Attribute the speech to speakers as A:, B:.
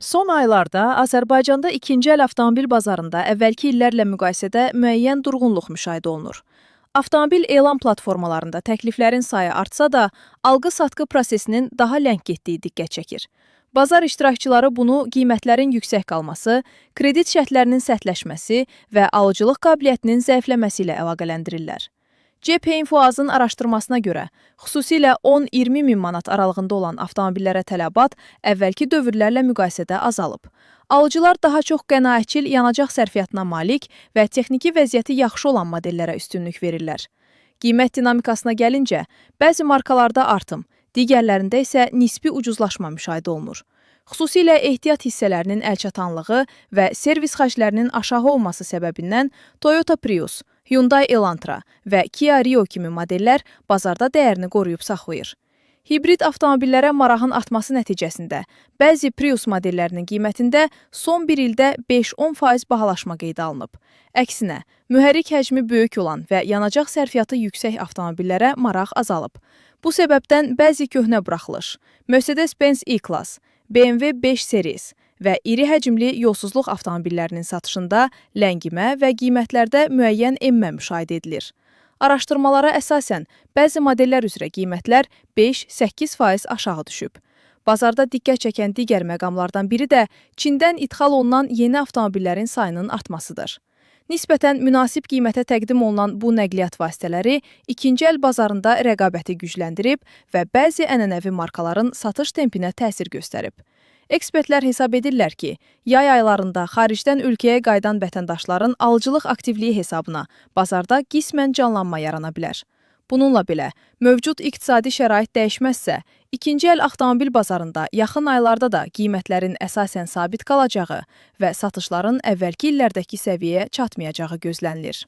A: Son aylarda Azərbaycanda ikinci əl avtomobil bazarında əvvəlki illərlə müqayisədə müəyyən durğunluq müşahidə olunur. Avtomobil elan platformalarında təkliflərin sayı artsa da, alqı-satqı prosesinin daha ləng getdiyi diqqət çəkir. Bazar iştirakçıları bunu qiymətlərin yüksək qalması, kredit şərtlərinin sərtləşməsi və alıcılıq qabiliyyətinin zəifləməsi ilə əlaqələndirirlər. CP-Info-Azın araşdırmasına görə, xüsusilə 10-20 min manat aralığında olan avtomobillərə tələbat əvvəlki dövrlərlə müqayisədə azalıb. Alıcılar daha çox qənaətçil yanacaq sərfiyyatına malik və texniki vəziyyəti yaxşı olan modellərə üstünlük verirlər. Qiymət dinamikasına gəlincə, bəzi markalarda artım, digərlərində isə nisbi ucuzlaşma müşahidə olunur. Xüsusilə ehtiyat hissələrinin əlçatanlığı və servis xərclərinin aşağı olması səbəbindən Toyota Prius, Hyundai Elantra və Kia Rio kimi modellər bazarda dəyərini qoruyub saxlayır. Hibrid avtomobillərə marağın artması nəticəsində bəzi Prius modellərinin qiymətində son bir ildə 5-10% bahalaşma qeydə alınıb. Əksinə, mühərrik həcmi böyük olan və yanacaq sərfiyyatı yüksək avtomobillərə maraq azalıb. Bu səbəbdən bəzi köhnə buraxılış, Mercedes-Benz E-Class, BMW 5 Series və iri həcmli yolsuzluq avtomobillərinin satışında ləngimə və qiymətlərdə müəyyən enmə müşahidə edilir. Araşdırmalara əsasən, bəzi modellər üzrə qiymətlər 5-8% aşağı düşüb. Bazarda diqqət çəkən digər məqamlardan biri də Çindən idxal olunan yeni avtomobillərin sayının artmasıdır. Nisbətən münasib qiymətə təqdim olunan bu nəqliyyat vasitələri ikinci əl bazarında rəqabəti gücləndirib və bəzi ənənəvi markaların satış tempinə təsir göstərib. Ekspertlər hesab edirlər ki, yay aylarında xaricdən ölkəyə qayıdan vətəndaşların alıcılıq aktivliyi hesabına bazarda qismən canlanma yarana bilər. Bununla belə, mövcud iqtisadi şərait dəyişməzsə, ikinci əl avtomobil bazarında yaxın aylarda da qiymətlərin əsasən sabit qalacağı və satışların əvvəlki illərdəki səviyyəyə çatmayacağı gözlənilir.